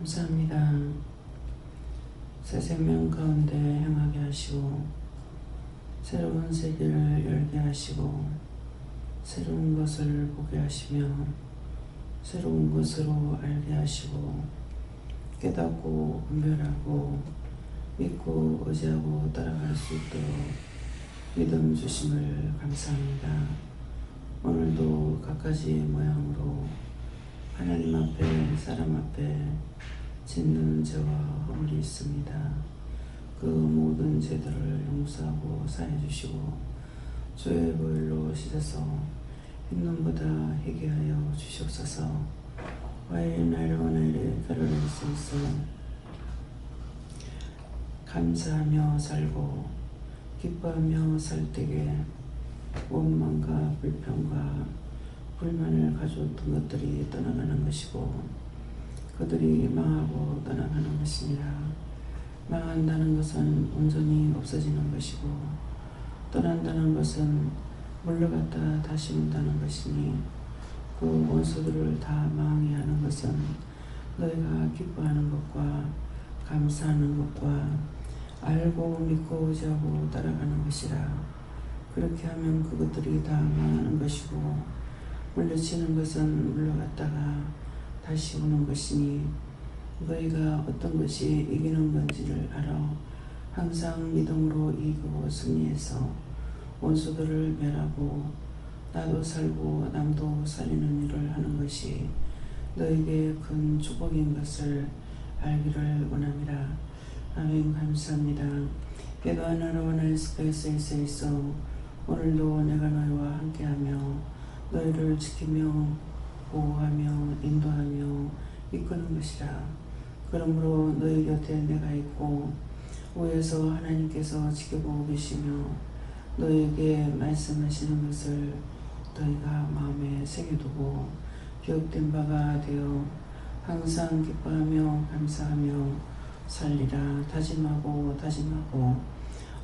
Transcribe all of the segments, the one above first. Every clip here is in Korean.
감사합니다. 새 생명 가운데 행하게 하시고 새로운 세계를 열게 하시고 새로운 것을 보게 하시며 새로운 것으로 알게 하시고 깨닫고 분별하고 믿고 의지하고 따라갈 수 있도록 믿음 주심을 감사합니다. 오늘도 각가지 모양으로 하나님 앞에 사람 앞에 짓는 죄와 허물이 있습니다. 그 모든 죄들을 용서하고 사해 주시고 주의 보혈로 씻어서 흰눈보다 희게 하여 주시옵소서. 화일 나이로 나이를 가로를 수 있어 감사하며 살고 기뻐하며 살 때에 원망과 불평과 불만을 가져왔던 것들이 떠나가는 것이고 그들이 망하고 떠나가는 것이니라. 망한다는 것은 온전히 없어지는 것이고 떠난다는 것은 물러갔다 다시 온다는 것이니 그 원수들을 다 망하게 하는 것은 너희가 기뻐하는 것과 감사하는 것과 알고 믿고 의지하고 따라가는 것이라. 그렇게 하면 그것들이 다 망하는 것이고 물리치는 것은 물러갔다가 다시 오는 것이니 너희가 어떤 것이 이기는 건지를 알아 항상 믿음으로 이기고 승리해서 원수들을 멸하고 나도 살고 남도 살리는 일을 하는 것이 너에게 큰 축복인 것을 알기를 원합니다. 아멘. 감사합니다. 기도하나로 원할 스페이스에 있어 오늘도 내가 너희와 함께하며 너희를 지키며 보호하며 인도하며 이끄는 것이라. 그러므로 너희 곁에 내가 있고 위에서 하나님께서 지켜보고 계시며 너희에게 말씀하시는 것을 너희가 마음에 새겨두고 기억된 바가 되어 항상 기뻐하며 감사하며 살리라. 다짐하고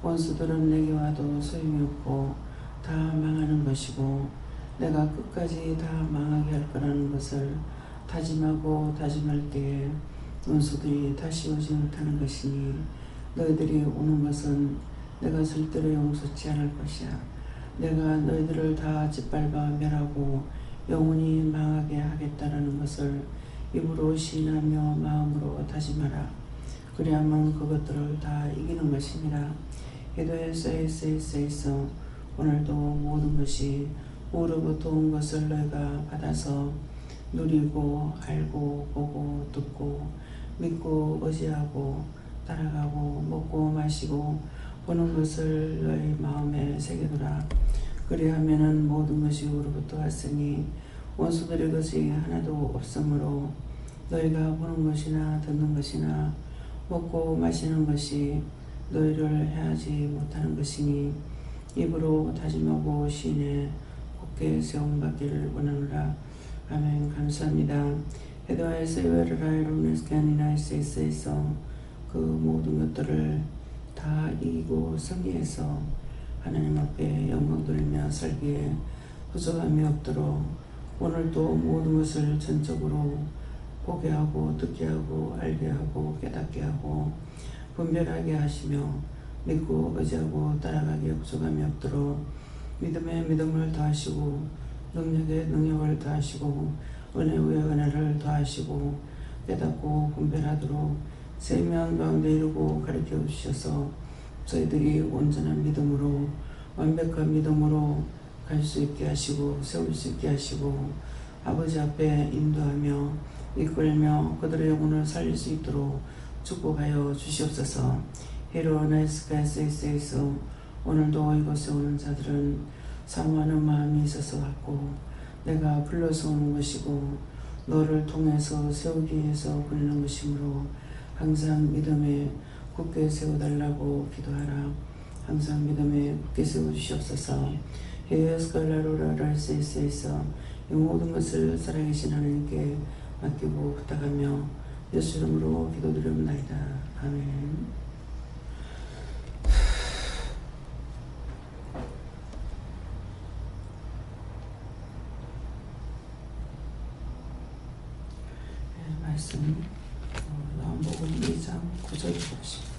원수들은 내게 와도 소용이 없고 다 망하는 것이고 내가 끝까지 다 망하게 할 거라는 것을 다짐하고 다짐할 때에 원수들이 다시 오지 못하는 것이니 너희들이 오는 것은 내가 절대로 용서치 않을 것이야. 내가 너희들을 다 짓밟아 멸하고 영원히 망하게 하겠다라는 것을 입으로 시인하며 마음으로 다짐하라. 그리하면 그것들을 다 이기는 것이니라. 기도에 쌓여 오늘도 모든 것이 우로부터 온 것을 너희가 받아서 누리고 알고 보고 듣고 믿고 의지하고 따라가고 먹고 마시고 보는 것을 너희 마음에 새겨두라. 그리하면은 모든 것이 우로부터 왔으니 원수들의 것이 하나도 없으므로 너희가 보는 것이나 듣는 것이나 먹고 마시는 것이 너희를 해하지 못하는 것이니 입으로 다짐하고 시인해 굳게 세움받기를 원하노라. 아멘. 감사합니다. 기도하여서 유니나이스에서 그 모든 것들을 다 이기고 승리해서 하나님 앞에 영광 돌리며 살기에 부족함이 없도록 오늘도 모든 것을 전적으로 보게 하고 듣게 하고 알게 하고 깨닫게 하고 분별하게 하시며 믿고 의지하고 따라가기에 부족함이 없도록 믿음에 믿음을 더하시고 능력에 능력을 더하시고 은혜에 은혜를 더하시고 깨닫고 분별하도록 생명 가운데 이루고 가르쳐 주셔서 저희들이 온전한 믿음으로 완벽한 믿음으로 갈 수 있게 하시고 세울 수 있게 하시고 아버지 앞에 인도하며 이끌며 그들의 영혼을 살릴 수 있도록 축복하여 주시옵소서. 히로나이스카스에서 오늘도 이곳에 오는 자들은 사모하는 마음이 있어서 왔고 내가 불러서 오는 것이고 너를 통해서 세우기 위해서 보내는 것이므로 항상 믿음에 굳게 세워달라고 기도하라. 항상 믿음에 굳게 세워주시옵소서. 헤어스칼라로라랄세에서 이 모든 것을 살아계신 하나님께 맡기고 부탁하며 예수 이름으로 기도드립니다. 아멘. 말씀 부족해 보십니다.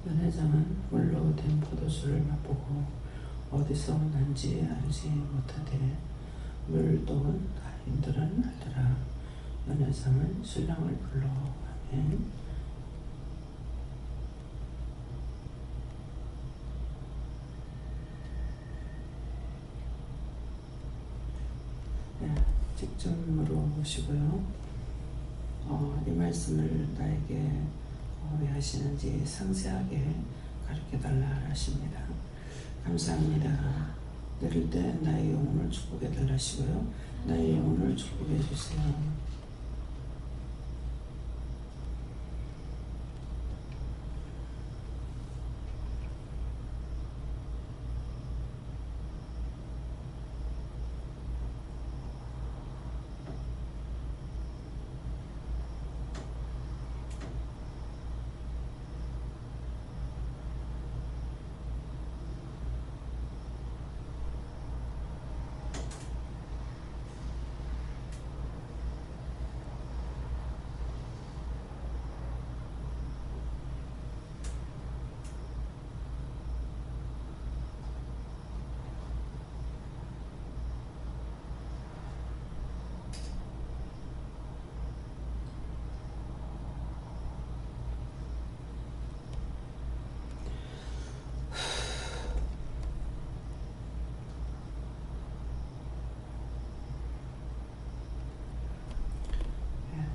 연회장은 물로 된 포도주를 맛보고 어디서 난지 알지 못하되 물도는 하인들은 알더라. 연회장은 신랑을 불러. 아멘. 네, 직접 물어보시고요. 이 말씀을 나에게 왜 하시는지 상세하게 가르쳐달라 하십니다. 감사합니다. 내릴 때 나의 영혼을 축복해 달라시고요. 나의 영혼을 축복해 주세요.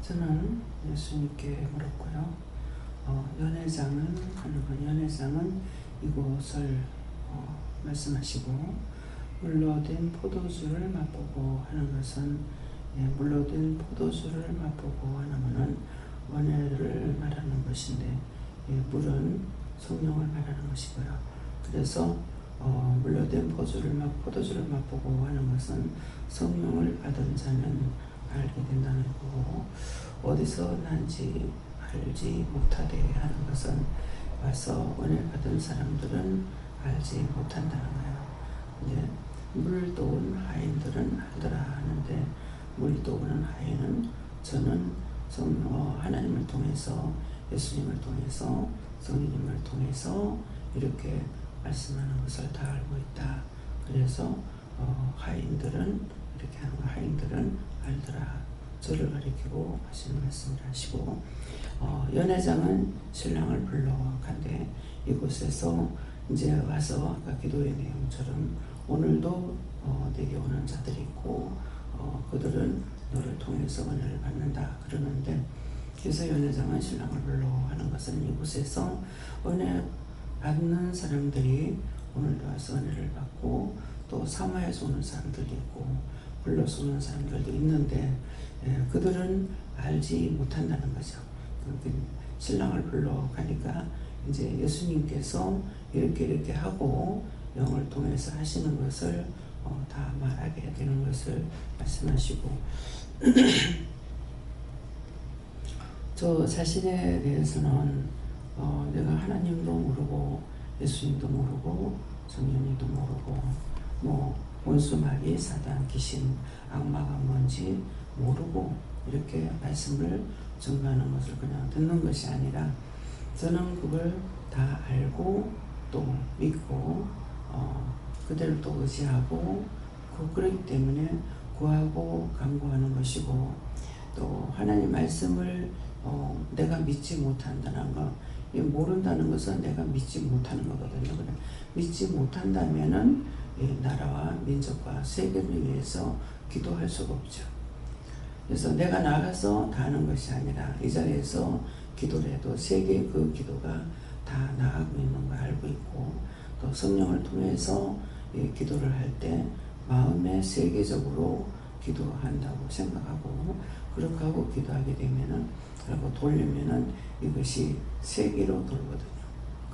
저는 예수님께 물었고요. 연회장은 하는 건 연회장은 이곳을 말씀하시고 물로 된 포도주를 맛보고 하는 것은 물로 된 포도주를 맛보고 하는 것은 원해를 말하는 것인데 물은 성령을 말하는 것이고요. 그래서 물로 된 포도주를 맛보고 하는 것은 성령을 받은 자는 알게 된다는 거고 어디서 난지 알지 못하되 하는 것은 와서 은혜 받은 사람들은 알지 못한다는 거예요. 이제 물도운 하인들은 알더라 하는데 물도우는 하인은 저는 하나님을 통해서 예수님을 통해서 성령님을 통해서 이렇게 말씀하는 것을 다 알고 있다. 그래서 하인들은 이렇게 하는 거 하인들은 알더라. 저를 가리키고 하시는 말씀을 하시고 연회장은 신랑을 불러 간대 이곳에서 이제 와서 아까 기도의 내용처럼 오늘도 내게 오는 자들이 있고 그들은 너를 통해서 은혜를 받는다 그러는데 그래서 연회장은 신랑을 불러 하는 것은 이곳에서 은혜 받는 사람들이 오늘도 와서 은혜를 받고 또 사모해서 오는 사람들도 있고 불러서 오는 사람들도 있는데 그들은 알지 못한다는 거죠. 신랑을 불러 가니까 이제 예수님께서 이렇게 하고 영을 통해서 하시는 것을 다 말하게 되는 것을 말씀하시고 저 자신에 대해서는 내가 하나님도 모르고 예수님도 모르고 성령님도 모르고 원수 마귀 사단 귀신 악마가 뭔지 모르고 이렇게 말씀을 전가하는 것을 그냥 듣는 것이 아니라 저는 그걸 다 알고 또 믿고 그대로 또 의지하고 그렇기 때문에 구하고 간구하는 것이고 또 하나님 말씀을 내가 믿지 못한다는 거 모른다는 것은 내가 믿지 못하는 거거든요. 그래. 믿지 못한다면은 나라와 민족과 세계를 위해서 기도할 수가 없죠. 그래서 내가 나가서 다 하는 것이 아니라 이 자리에서 기도를 해도 세계의 그 기도가 다 나가고 있는 걸 알고 있고 또 성령을 통해서 기도를 할 때 마음에 세계적으로 기도한다고 생각하고 그렇게 하고 기도하게 되면은 그리고 돌리면은 이것이 세계로 돌거든요.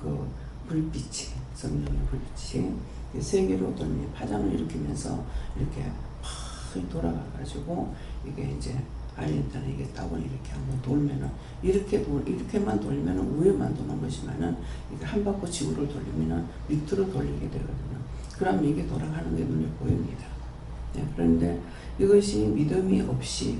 그 불빛이, 성령의 불빛이 세계로 돌면 파장을 일으키면서 이렇게 팍 돌아가가지고 이게 이제 아르헨티나 이게 따분히 이렇게 한번 돌면은 이렇게만 돌면은 위에만 도는 것이면은 이게 한 바퀴 지구를 돌리면은 밑으로 돌리게 되거든요. 그럼 이게 돌아가는 게 눈에 보입니다. 네, 그런데 이것이 믿음이 없이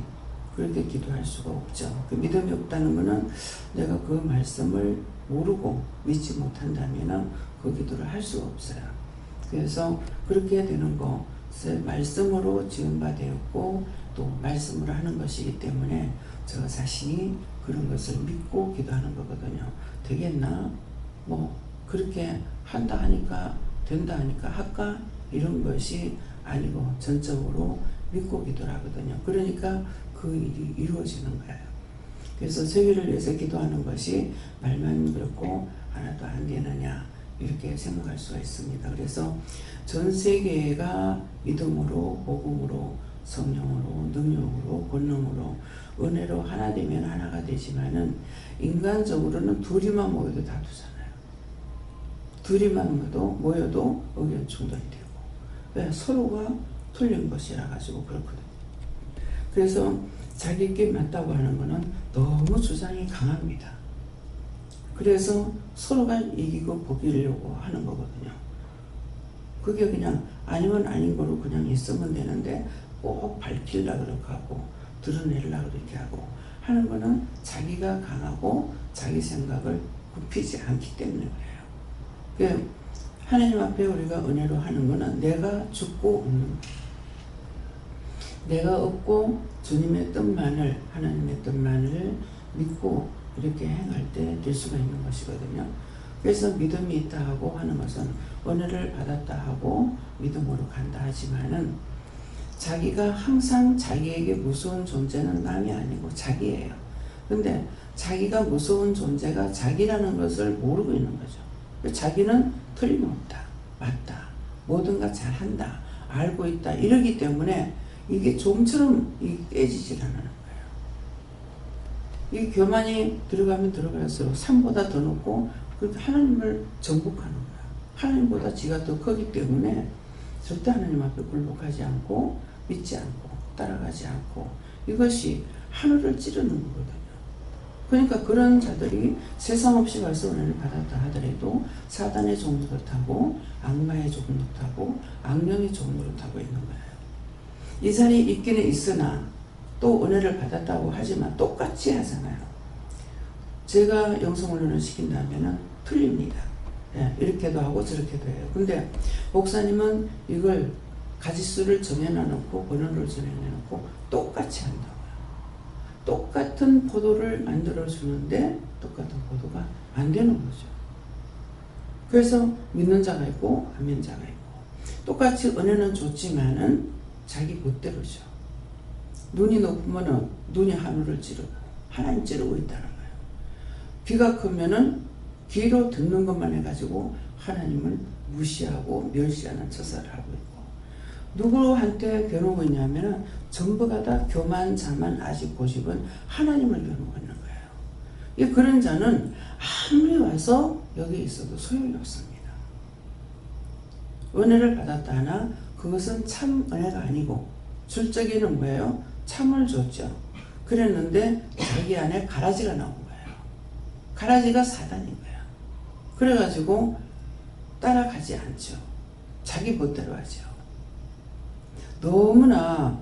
그렇게 기도할 수가 없죠. 그 믿음이 없다는 것은 내가 그 말씀을 모르고 믿지 못한다면 그 기도를 할 수가 없어요. 그래서 그렇게 되는 거 말씀으로 지음받았고 또 말씀으로 하는 것이기 때문에 저 자신이 그런 것을 믿고 기도하는 거거든요. 되겠나? 뭐 그렇게 한다 하니까 된다 하니까 할까? 이런 것이 아니고 전적으로 믿고 기도를 하거든요. 그러니까 그 일이 이루어지는 거예요. 그래서 세계를 위해서 기도하는 것이 말만 그렇고 하나도 안 되느냐 이렇게 생각할 수가 있습니다. 그래서 전 세계가 믿음으로 복음으로 성령으로 능력으로 권능으로 은혜로 하나 되면 하나가 되지만은 인간적으로는 둘이만 모여도 다투잖아요. 둘이만 모여도 의견 충돌이 되고 왜? 서로가 틀린 것이라 가지고 그렇거든요. 그래서 자기께 맞다고 하는 것은 너무 주장이 강합니다. 그래서 서로가 이기고 보기려고 하는 거거든요. 그게 그냥 아니면 아닌 거로 그냥 있으면 되는데 꼭 밝히려고 그렇게 하고 드러내려고 그렇게 하고 하는 거는 자기가 강하고 자기 생각을 굽히지 않기 때문에 그래요. 하나님 앞에 우리가 은혜로 하는 거는 내가 죽고 없는 거예요. 내가 없고 주님의 뜻만을 하나님의 뜻만을 믿고 이렇게 행할 때 될 수가 있는 것이거든요. 그래서 믿음이 있다 하고 하는 것은 은혜를 받았다 하고 믿음으로 간다 하지만은 자기가 항상 자기에게 무서운 존재는 남이 아니고 자기예요. 근데 자기가 무서운 존재가 자기라는 것을 모르고 있는 거죠. 자기는 틀림없다, 맞다, 뭐든가 잘한다, 알고 있다 이러기 때문에 이게 좀처럼 깨지질 않는 거예요. 이 교만이 들어가면 들어갈수록 산보다 더 높고 하나님을 정복하는 거예요. 하나님보다 지가 더 크기 때문에 절대 하나님 앞에 굴복하지 않고 믿지 않고 따라가지 않고 이것이 하늘을 찌르는 거거든요. 그러니까 그런 자들이 세상 없이 가서 은혜를 받았다 하더라도 사단의 종로를 타고 악마의 종로를 타고 악령의 종로를 타고 있는 거예요. 이 자리에 있기는 있으나 또 은혜를 받았다고 하지만 똑같이 하잖아요. 제가 영성훈련을 시킨다면 틀립니다. 예, 이렇게도 하고 저렇게도 해요. 근데 목사님은 이걸 가지수를 정해놔놓고 번호를 정해놔놓고 똑같이 한다고요. 똑같은 포도를 만들어주는데 똑같은 포도가 안 되는 거죠. 그래서 믿는 자가 있고 안 믿는 자가 있고 똑같이 은혜는 좋지만은 자기 멋대로죠. 눈이 높으면은 눈이 하늘을 찌르고 하나님 찌르고 있다는 거예요. 귀가 크면은 귀로 듣는 것만 해가지고 하나님을 무시하고 멸시하는 처사를 하고 있고 누구한테 겨누고 있냐면은 전부가 다 교만 자만 아직 고집은 하나님을 겨누고 있는 거예요. 이 그런 자는 아무리 와서 여기 있어도 소용이 없습니다. 은혜를 받았다 하나 그것은 참 은혜가 아니고 줄적이는 뭐예요? 참을 줬죠. 그랬는데 자기 안에 가라지가 나온 거예요. 가라지가 사단인 거예요. 그래가지고 따라가지 않죠. 자기 멋대로 하죠. 너무나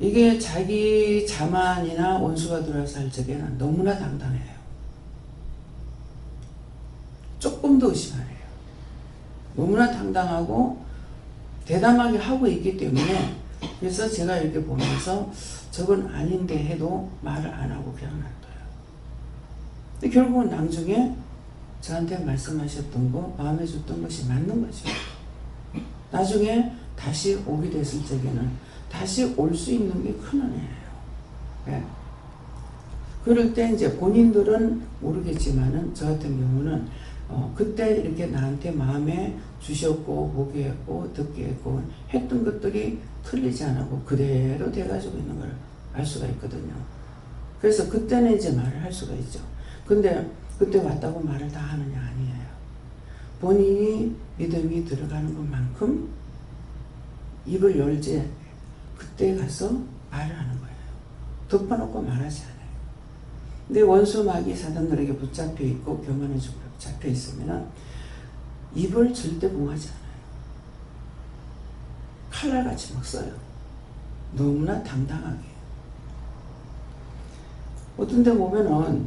이게 자기 자만이나 원수가 들어와서 할 적에는 너무나 당당해요. 조금도 의심 안 해요. 너무나 당당하고 대담하게 하고 있기 때문에 그래서 제가 이렇게 보면서 저건 아닌데 해도 말을 안 하고 그냥 놔둬요. 근데 결국은 나중에 저한테 말씀하셨던 거 마음에 줬던 것이 맞는 거죠. 나중에 다시 오게 됐을 적에는 다시 올 수 있는 게 큰 은혜예요. 네. 그럴 때 이제 본인들은 모르겠지만은 저 같은 경우는 그때 이렇게 나한테 마음에 주셨고 보게 했고 듣게 했고 했던 것들이 틀리지 않고 그대로 돼가지고 있는 걸 알 수가 있거든요. 그래서 그때는 이제 말을 할 수가 있죠. 근데 그때 왔다고 말을 다 하느냐? 아니에요. 본인이 믿음이 들어가는 것만큼 입을 열지 그때 가서 말을 하는 거예요. 덮어놓고 말하지 않아요. 근데 원수 마귀 사단들에게 붙잡혀 있고 교만의 죽으로 잡혀 있으면 입을 절대 봉하지 않아요. 칼날같이 막 써요. 너무나 당당하게. 어떤 데 보면은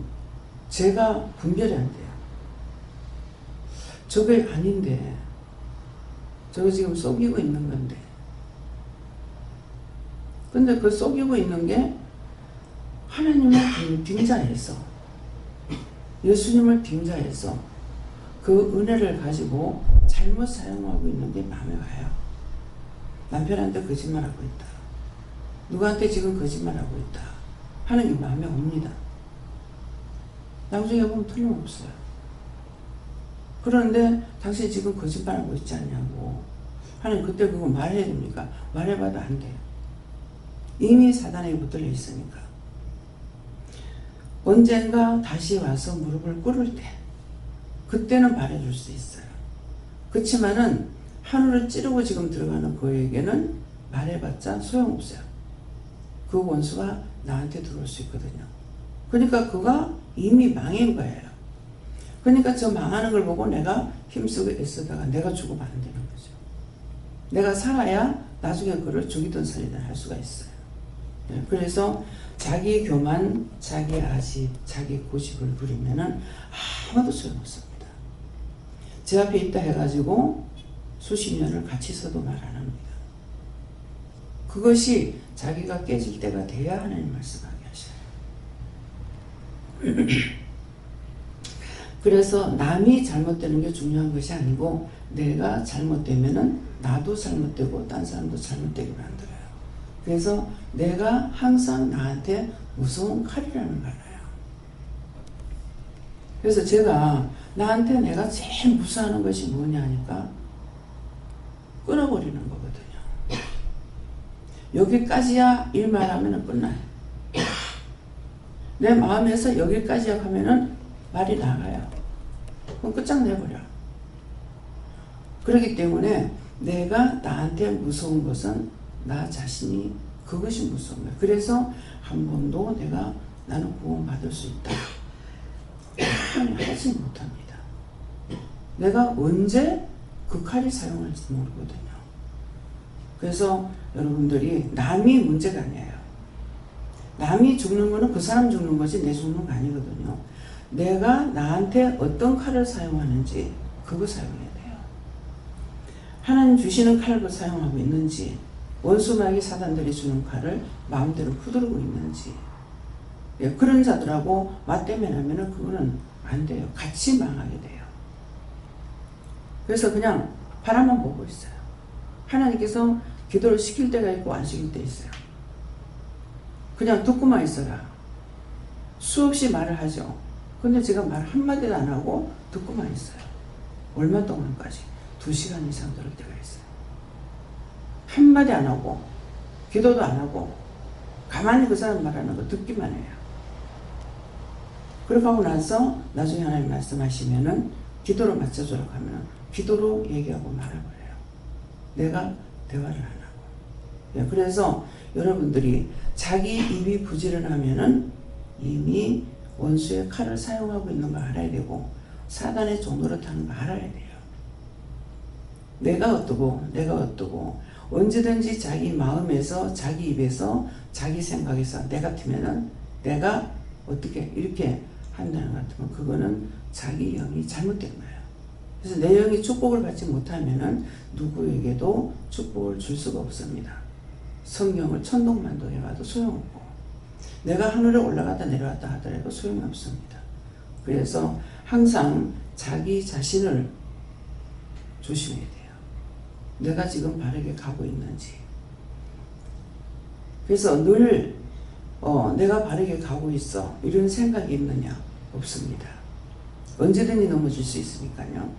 제가 분별이 안 돼요. 저게 아닌데 저거 지금 속이고 있는 건데, 근데 그 속이고 있는 게 하나님을 빙자해서, 예수님을 빙자해서 그 은혜를 가지고 잘못 사용하고 있는 게 마음에 와요. 남편한테 거짓말하고 있다, 누구한테 지금 거짓말하고 있다 하는 게 마음에 옵니다. 나중에 보면 틀림없어요. 그런데 당신 지금 거짓말하고 있지 않냐고. 하나님 그때 그거 말해야 됩니까? 말해봐도 안 돼요. 이미 사단에 붙들려 있으니까. 언젠가 다시 와서 무릎을 꿇을 때 그때는 말해줄 수 있어요. 그렇지만은 하늘을 찌르고 지금 들어가는 그에게는 말해봤자 소용없어요. 그 원수가 나한테 들어올 수 있거든요. 그러니까 그가 이미 망인 거예요. 그러니까 저 망하는 걸 보고 내가 힘쓰고 애쓰다가 내가 죽으면 안 되는 거죠. 내가 살아야 나중에 그를 죽이든 살리든 할 수가 있어요. 그래서 자기 교만, 자기 아집, 자기 고집을 부리면은 아무도 소용없습니다. 제 앞에 있다 해가지고 수십 년을 같이 있어도 말 안 합니다. 그것이 자기가 깨질 때가 돼야 하나님 말씀하게 하셔요. 그래서 남이 잘못되는 게 중요한 것이 아니고 내가 잘못되면은 나도 잘못되고 딴 사람도 잘못되게 만들어요. 그래서 내가 항상 나한테 무서운 칼이라는 걸 알아요. 그래서 제가 나한테 내가 제일 무서워하는 것이 뭐냐 하니까 끊어버리는 거거든요. 여기까지야 일 말하면 끝나요. 내 마음에서 여기까지야 하면은 말이 나가요. 그럼 끝장내버려. 그렇기 때문에 내가 나한테 무서운 것은 나 자신이, 그것이 무서운 거야. 그래서 한 번도 내가 나는 구원받을 수 있다 하지 못합니다. 내가 언제 그 칼을 사용할지 모르거든요. 그래서 여러분들이 남이 문제가 아니에요. 남이 죽는 거는 그 사람 죽는 거지 내 죽는 거 아니거든요. 내가 나한테 어떤 칼을 사용하는지 그거 사용해야 돼요. 하나님 주시는 칼을 사용하고 있는지, 원수 마귀 사단들이 주는 칼을 마음대로 휘두르고 있는지, 그런 자들하고 맞대면하면은 그거는 안 돼요. 같이 망하게 돼요. 그래서 그냥 바라만 보고 있어요. 하나님께서 기도를 시킬 때가 있고 안 시킬 때 있어요. 그냥 듣고만 있어라. 수없이 말을 하죠. 근데 제가 말 한마디도 안 하고 듣고만 있어요. 얼마 동안까지? 2시간 이상 들을 때가 있어요. 한마디 안 하고 기도도 안 하고 가만히 그 사람 말하는 거 듣기만 해요. 그렇게 하고 나서 나중에 하나님 말씀하시면은 기도로 맞춰주라고 하면 기도로 얘기하고 말아버려요. 내가 대화를 안 하고. 그래서 여러분들이 자기 입이 부지런하면은 이미 원수의 칼을 사용하고 있는 거 알아야 되고 사단의 종노릇 하는 거 알아야 돼요. 내가 어떠고 언제든지 자기 마음에서 자기 입에서 자기 생각에서 내 같으면은 내가 어떻게 이렇게 한다는 것 같으면 그거는 자기 영이 잘못된 거예요. 그래서 내 영이 축복을 받지 못하면은 누구에게도 축복을 줄 수가 없습니다. 성경을 천동만도 해봐도 소용없고 내가 하늘에 올라갔다 내려왔다 하더라도 소용이 없습니다. 그래서 항상 자기 자신을 조심해야 돼요. 내가 지금 바르게 가고 있는지. 그래서 늘 내가 바르게 가고 있어 이런 생각이 있느냐? 없습니다. 언제든지 넘어질 수 있으니까요.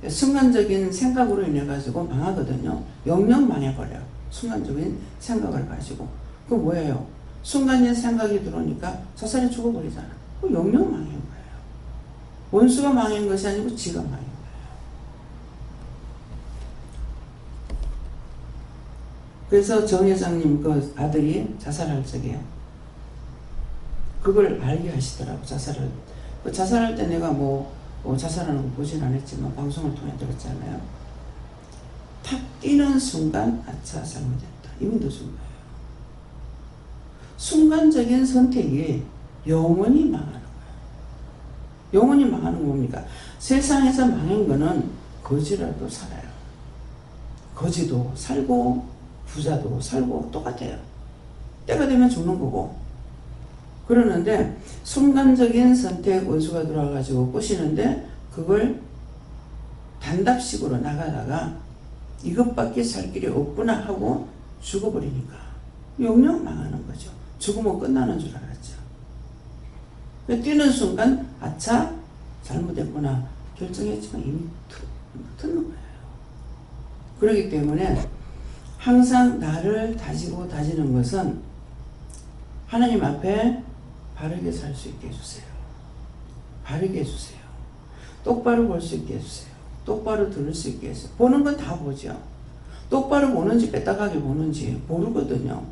순간적인 생각으로 인해 가지고 망하거든요. 영영 망해버려요. 순간적인 생각을 가지고. 그거 뭐예요? 순간적인 생각이 들어오니까 자살해 죽어버리잖아. 영영 망한 거예요. 원수가 망한 것이 아니고 지가 망한 거예요. 그래서 정 회장님 그 아들이 자살할 적에 그걸 알게 하시더라고. 자살할 때 내가 자살하는 거 보진 않았지만 방송을 통해 들었잖아요. 탁 뛰는 순간 아차 잘못했다. 이미 늦은 거예요. 순간적인 선택이 영원히 망하는 거예요. 영원히 망하는 건 뭡니까? 세상에서 망한 거는 거지라도 살아요. 거지도 살고 부자도 살고 똑같아요. 때가 되면 죽는 거고. 그러는데 순간적인 선택 원수가 들어와가지고 꼬시는데 그걸 단답식으로 나가다가 이것밖에 살 길이 없구나 하고 죽어버리니까 영영 망하는 거죠. 죽으면 끝나는 줄 알았죠. 뛰는 순간 아차 잘못했구나 결정했지만 이미 듣는 거예요. 그렇기 때문에 항상 나를 다지고 다지는 것은 하나님 앞에 바르게 살 수 있게 해주세요. 바르게 해주세요. 똑바로 볼 수 있게 해주세요. 똑바로 들을 수 있게 해주세요. 보는 건 다 보죠. 똑바로 보는지 뺐다가게 보는지 모르거든요.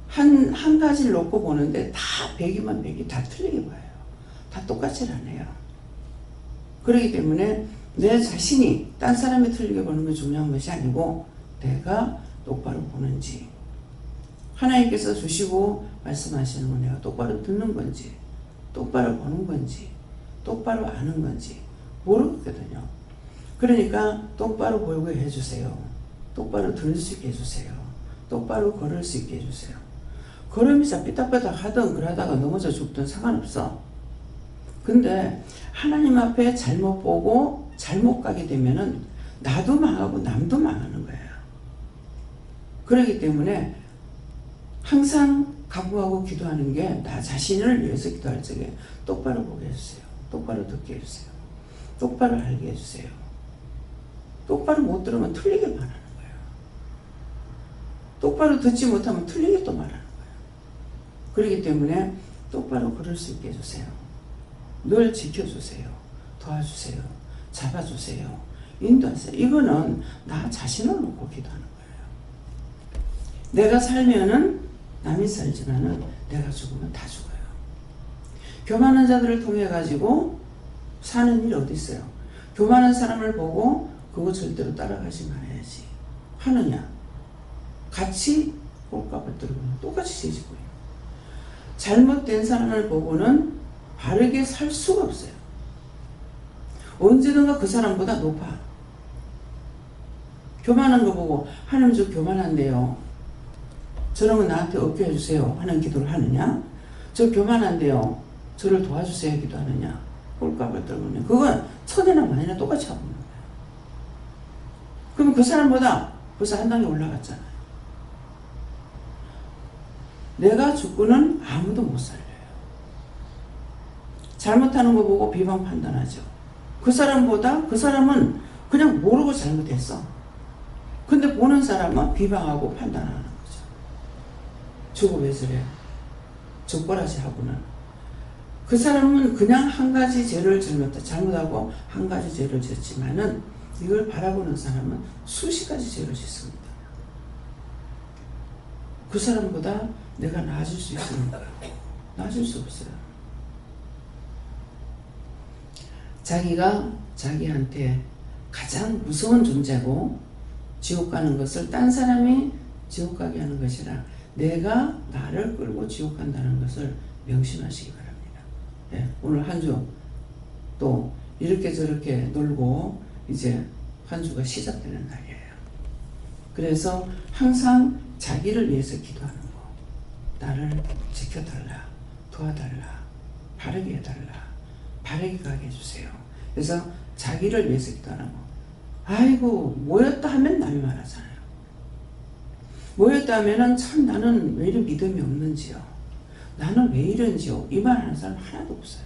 한 가지를 놓고 보는데 다 100이면 100이 다 틀리게 봐요. 다 똑같이 안 해요. 그렇기 때문에 내 자신이 딴 사람이 틀리게 보는 게 중요한 것이 아니고 내가 똑바로 보는지 하나님께서 주시고 말씀하시는 건 내가 똑바로 듣는 건지 똑바로 보는 건지 똑바로 아는 건지 모르거든요. 그러니까 똑바로 보게 해주세요. 똑바로 들을 수 있게 해주세요. 똑바로 걸을 수 있게 해주세요. 걸으면서 삐딱삐딱 하든 그러다가 넘어져 죽든 상관없어. 근데 하나님 앞에 잘못 보고 잘못 가게 되면은 나도 망하고 남도 망하는 거예요. 그렇기 때문에 항상 각오하고 기도하는 게 나 자신을 위해서 기도할 적에 똑바로 보게 해주세요. 똑바로 듣게 해주세요. 똑바로 알게 해주세요. 똑바로 못 들으면 틀리게 말하는 거예요. 똑바로 듣지 못하면 틀리게 또 말하는 거예요. 그렇기 때문에 똑바로 걸을 수 있게 해주세요. 늘 지켜주세요. 도와주세요. 잡아주세요. 인도하세요. 이거는 나 자신을 놓고 기도하는 거예요. 내가 살면은 남이 살지만은 내가 죽으면 다 죽어요. 교만한 자들을 통해 가지고 사는 일 어디 있어요? 교만한 사람을 보고 그거 절대로 따라가지 말아야지 하느냐? 같이 꼴값을 들으면 똑같이 뒤지고요. 잘못된 사람을 보고는 바르게 살 수가 없어요. 언제든가 그 사람보다 높아. 교만한 거 보고 하나님 저 교만한데요. 저런 거 나한테 없게 해주세요 하는 기도를 하느냐? 저 교만한데요. 저를 도와주세요 기도하느냐? 꼴값을 떨구냐? 그건 천이나 만이나 똑같이 하고 있는 거예요. 그러면 그 사람보다 벌써 한 단계 올라갔잖아요. 내가 죽고는 아무도 못 살려요. 잘못하는 거 보고 비방 판단하죠. 그 사람은 그냥 모르고 잘못했어. 근데 보는 사람은 비방하고 판단하는 거죠. 저거 왜 저래? 족벌하지 하고는. 그 사람은 그냥 한 가지 죄를 잘못하고 한 가지 죄를 짓지만은 이걸 바라보는 사람은 수십 가지 죄를 짓습니다. 그 사람보다 내가 나아질 수 있습니까? 나아질 수 없어요. 자기가 자기한테 가장 무서운 존재고 지옥 가는 것을 딴 사람이 지옥 가게 하는 것이라 내가 나를 끌고 지옥 간다는 것을 명심하시기 바랍니다. 예, 오늘 한 주 또 이렇게 저렇게 놀고 이제 한 주가 시작되는 날이에요. 그래서 항상 자기를 위해서 기도하는 거. 나를 지켜달라. 도와달라. 바르게 해달라. 바르게 가게 해주세요. 그래서 자기를 위해서 기도하는 거. 아이고 모였다 하면 남이 말하잖아요. 모였다 하면은 참 나는 왜 이렇게 믿음이 없는지요. 나는 왜 이런지요. 이 말 하는 사람 하나도 없어요.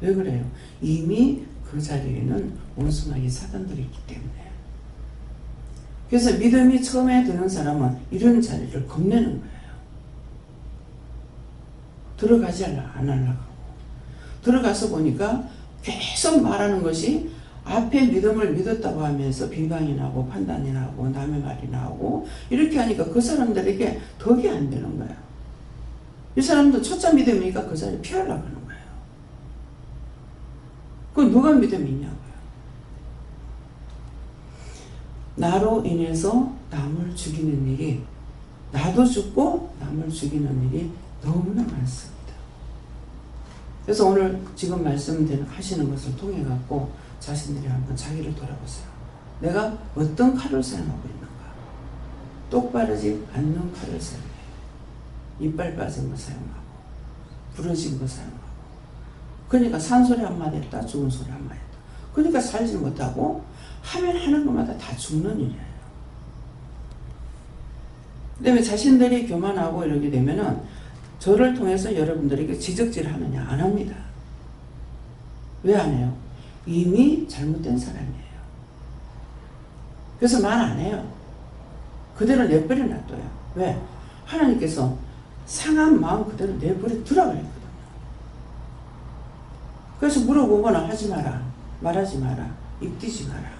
왜 그래요? 이미 그 자리에는 원수마귀 사단들이 있기 때문에. 그래서 믿음이 처음에 드는 사람은 이런 자리를 겁내는 거예요. 들어가지 안 하려고. 들어가서 보니까 계속 말하는 것이 앞에 믿음을 믿었다고 하면서 비방이 나고 판단이 나고 남의 말이 나오고 이렇게 하니까 그 사람들에게 덕이 안 되는 거야. 이 사람도 초짜 믿음이니까 그 자리를 피하려고 하는 거예요. 그건 누가 믿음이 있냐고요. 나로 인해서 남을 죽이는 일이, 나도 죽고 남을 죽이는 일이 너무나 많습니다. 그래서 오늘 지금 말씀하시는 것을 통해 갖고 자신들이 한번 자기를 돌아보세요. 내가 어떤 칼을 사용하고 있는가? 똑바르지 않는 칼을 사용해요. 이빨 빠진 거 사용하고 부러진 거 사용하고, 그러니까 산소리 한마디 했다 죽은 소리 한마디 했다. 그러니까 살지 못하고 하면 하는 것마다 다 죽는 일이에요. 그다음에 자신들이 교만하고 이러게 되면은 저를 통해서 여러분들에게 지적질을 하느냐? 안 합니다. 왜 안 해요? 이미 잘못된 사람이에요. 그래서 말 안 해요. 그대로 내버려 놔둬요. 왜? 하나님께서 상한 마음 그대로 내버려 두라고 했거든요. 그래서 물어보거나 하지 마라, 말하지 마라, 입 띄지 마라.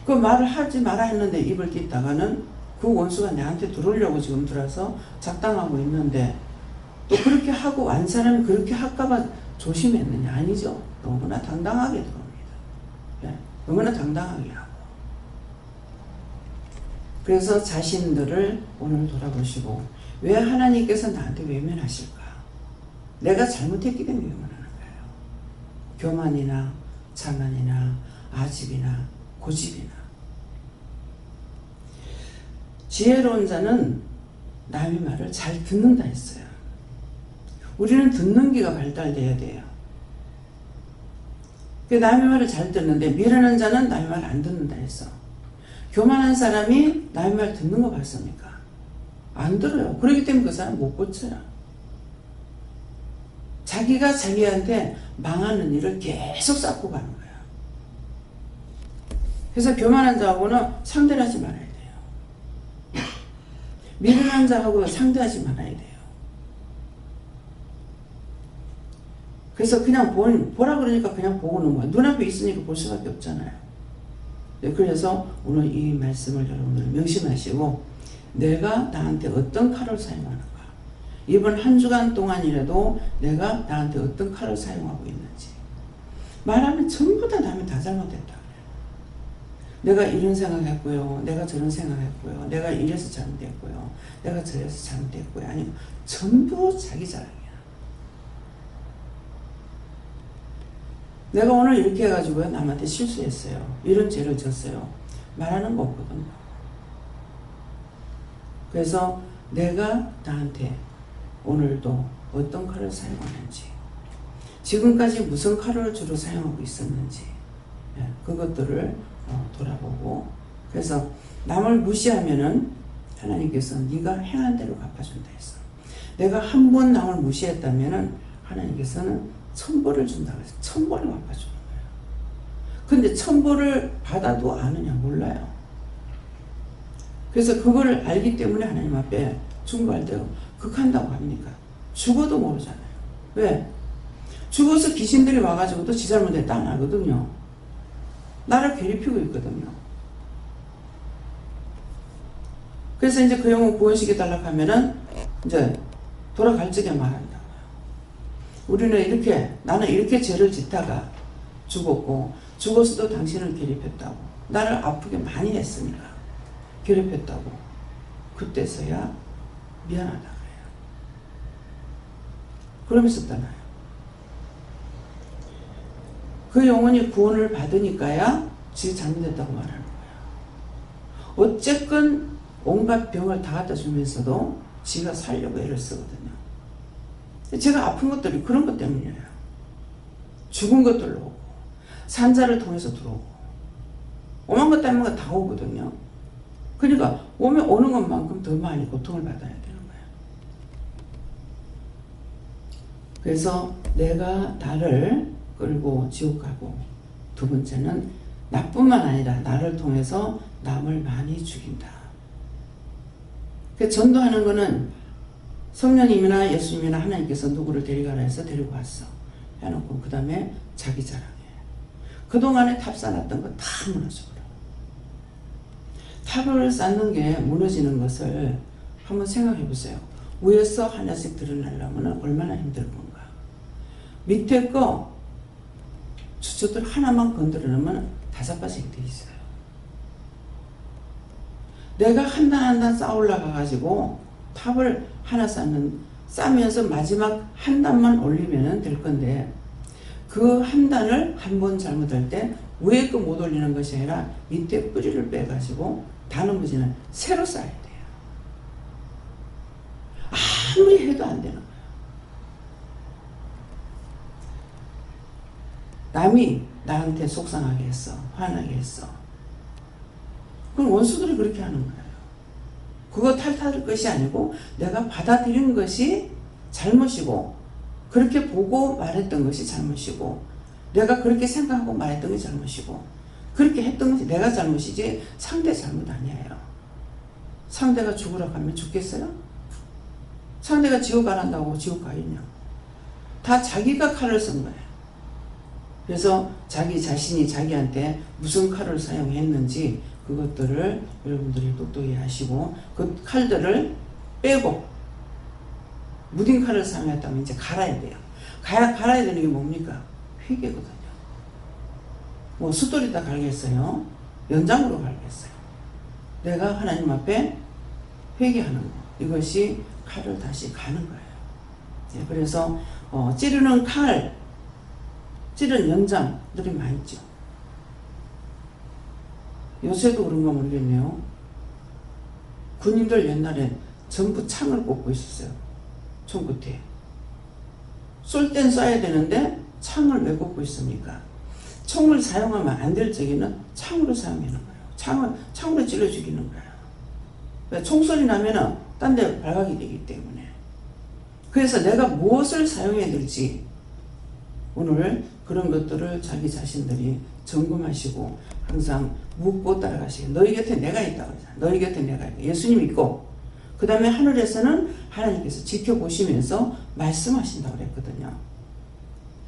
그 말을 하지 마라 했는데 입을 띄다가는 그 원수가 내한테 들어오려고 지금 들어서 작당하고 있는데, 또 그렇게 하고 안 사람이 그렇게 할까봐 조심했느냐? 아니죠. 너무나 당당하게 들어옵니다. 네, 너무나 당당하게 하고. 그래서 자신들을 오늘 돌아보시고, 왜 하나님께서 나한테 외면하실까? 내가 잘못했기 때문에 외면하는 거예요. 교만이나 자만이나 아집이나 고집이나. 지혜로운 자는 남의 말을 잘 듣는다 했어요. 우리는 듣는 귀가 발달돼야 돼요. 남의 말을 잘 듣는데 미련한 자는 남의 말을 안 듣는다 했어. 교만한 사람이 남의 말 듣는 거 봤습니까? 안 들어요. 그렇기 때문에 그 사람 못 고쳐요. 자기가 자기한테 망하는 일을 계속 쌓고 가는 거예요. 그래서 교만한 자하고는 상대를 하지 말아야 돼요. 미련한 자하고 상대하지 말아야 돼요. 그래서 그냥 보라 그러니까 그냥 보고 넘어가요. 눈앞에 있으니까 볼 수밖에 없잖아요. 네, 그래서 오늘 이 말씀을 여러분들 명심하시고, 내가 나한테 어떤 칼을 사용하는가, 이번 한 주간 동안이라도 내가 나한테 어떤 칼을 사용하고 있는지. 말하면 전부 다 남이 다 잘못했다. 내가 이런 생각했고요, 내가 저런 생각했고요, 내가 이래서 잘못했고요, 내가 저래서 잘못했고요. 아니면 전부 자기 자랑이야. 내가 오늘 이렇게 해가지고 남한테 실수했어요, 이런 죄를 졌어요, 말하는 거 없거든요. 그래서 내가 나한테 오늘도 어떤 칼을 사용하는지, 지금까지 무슨 칼을 주로 사용하고 있었는지, 그것들을 돌아보고, 그래서 남을 무시하면은 하나님께서 네가 행한 대로 갚아준다 했어. 내가 한 번 남을 무시했다면은 하나님께서는 천벌을 준다고 해서 천벌을 갚아주는 거예요. 근데 천벌을 받아도 아느냐? 몰라요. 그래서 그거를 알기 때문에 하나님 앞에 중보할 때 극한다고 합니까? 죽어도 모르잖아요. 왜? 죽어서 귀신들이 와가지고도 지 잘못했다 안 하거든요. 나를 괴롭히고 있거든요. 그래서 이제 그 영혼 구원시켜달라고 하면은 이제 돌아갈 적에 말한다. 우리는 이렇게, 나는 이렇게 죄를 짓다가 죽었고, 죽었어도 당신을 괴롭혔다고, 나를 아프게 많이 했으니까 괴롭혔다고, 그때서야 미안하다 그래요. 그러면서 떠나요. 그 영혼이 구원을 받으니까야 지 잘못했다고 말하는 거예요. 어쨌건 온갖 병을 다 갖다 주면서도 지가 살려고 애를 쓰거든요. 제가 아픈 것들이 그런 것 때문이에요. 죽은 것들로 오고, 산자를 통해서 들어오고, 오만 것 때문에 다 오거든요. 그러니까 오면 오는 것만큼 더 많이 고통을 받아야 되는 거예요. 그래서 내가 나를 끌고 지옥 가고, 두 번째는 나뿐만 아니라 나를 통해서 남을 많이 죽인다. 그 전도하는 거는 성령님이나 예수님이나 하나님께서 누구를 데려가라 해서 데리고 왔어. 해놓고 그 다음에 자기 자랑해. 그동안에 탑 쌓았던 거 다 무너져버려. 탑을 쌓는 게 무너지는 것을 한번 생각해 보세요. 위에서 하나씩 드러내려면 얼마나 힘들 건가. 밑에 거 주저들 하나만 건드리면 다섯 가지가 돼 있어요. 내가 한 단 한 단 쌓아 올라가 가지고 탑을 하나 쌓으면서 마지막 한 단만 올리면 될 건데, 그 한 단을 한 번 잘못할 때 위에 거 못 올리는 것이 아니라 밑에 뿌리를 빼가지고 다 넘어지는 새로 쌓아야 돼요. 아무리 해도 안 되는 거예요. 남이 나한테 속상하게 했어. 화나게 했어. 그럼 원수들이 그렇게 하는 거예요. 그거 탓할 것이 아니고 내가 받아들인 것이 잘못이고, 그렇게 보고 말했던 것이 잘못이고, 내가 그렇게 생각하고 말했던 것이 잘못이고, 그렇게 했던 것이 내가 잘못이지 상대 잘못 아니에요. 상대가 죽으라고 하면 죽겠어요? 상대가 지옥 안 한다고 지옥 가겠냐? 다 자기가 칼을 쓴 거예요. 그래서 자기 자신이 자기한테 무슨 칼을 사용했는지 그것들을 여러분들이 똑똑히 하시고, 그 칼들을 빼고 무딘 칼을 사용했다면 이제 갈아야 돼요. 갈아야 되는 게 뭡니까? 회개거든요. 뭐 숫돌이다 갈겠어요? 연장으로 갈겠어요? 내가 하나님 앞에 회개하는 거, 이것이 칼을 다시 가는 거예요. 그래서 찌르는 칼, 찌르는 연장들이 많이 있죠. 요새도 그런가 모르겠네요. 군인들 옛날엔 전부 창을 꽂고 있었어요. 총 끝에. 쏠 땐 쏴야 되는데 창을 왜 꽂고 있습니까? 총을 사용하면 안 될 적에는 창으로 사용하는 거예요. 창으로 찔러 죽이는 거예요. 총소리 나면은 딴 데 발각이 되기 때문에. 그래서 내가 무엇을 사용해야 될지 오늘 그런 것들을 자기 자신들이 점검하시고 항상 묻고 따라가시고, 너희 곁에 내가 있다고 그러잖아요. 너희 곁에 내가 있고, 예수님 있고, 그 다음에 하늘에서는 하나님께서 지켜보시면서 말씀하신다고 그랬거든요.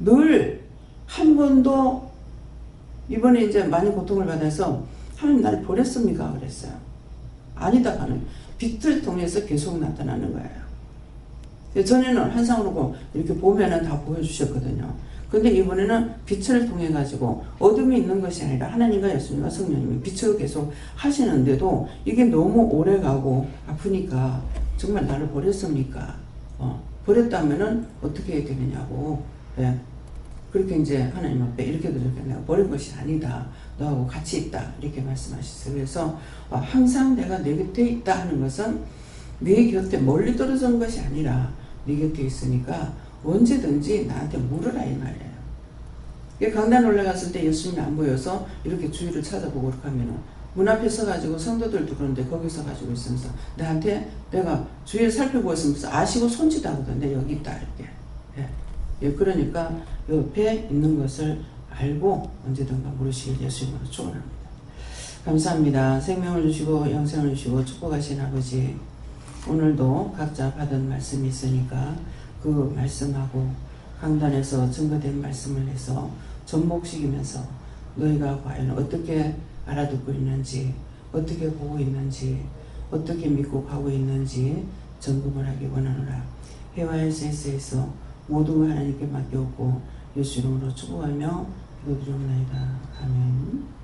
늘 한 번도 이번에 이제 많이 고통을 받아서 하나님 나를 버렸습니까? 그랬어요. 아니다 하는 빛을 통해서 계속 나타나는 거예요. 전에는 환상으로 이렇게 보면은 다 보여주셨거든요. 근데 이번에는 빛을 통해 가지고 어둠이 있는 것이 아니라 하나님과 예수님과 성령님이 빛으로 계속 하시는데도 이게 너무 오래 가고 아프니까 정말 나를 버렸습니까? 버렸다면은 어떻게 해야 되느냐고. 네. 그렇게 이제 하나님 앞에 이렇게 그렇게 내가 버린 것이 아니다. 너하고 같이 있다. 이렇게 말씀하셨어요. 그래서 항상 내가 내 곁에 있다 하는 것은 네 곁에 멀리 떨어진 것이 아니라 네 곁에 있으니까 언제든지 나한테 물으라 이 말이에요. 강단 올라갔을 때 예수님이 안 보여서 이렇게 주위를 찾아보고 그렇게 하면은 문 앞에 서가지고 성도들도 그런데 거기 서가지고 있으면서 나한테 내가 주위를 살펴보고 있으면서 아시고 손짓 하거든. 여기 있다 이렇게. 예, 그러니까 옆에 있는 것을 알고 언제든가 물으시길 예수님으로 축원합니다. 감사합니다. 생명을 주시고 영생을 주시고 축복하신 아버지, 오늘도 각자 받은 말씀이 있으니까 그 말씀하고 강단에서 증거된 말씀을 해서 접목시키면서 너희가 과연 어떻게 알아듣고 있는지, 어떻게 보고 있는지, 어떻게 믿고 가고 있는지 점검을 하기 원하노라. 해와의 센스에서 모든 걸 하나님께 맡겨오고 예수 이름으로 축복하며 기도드리옵나이다. 아멘.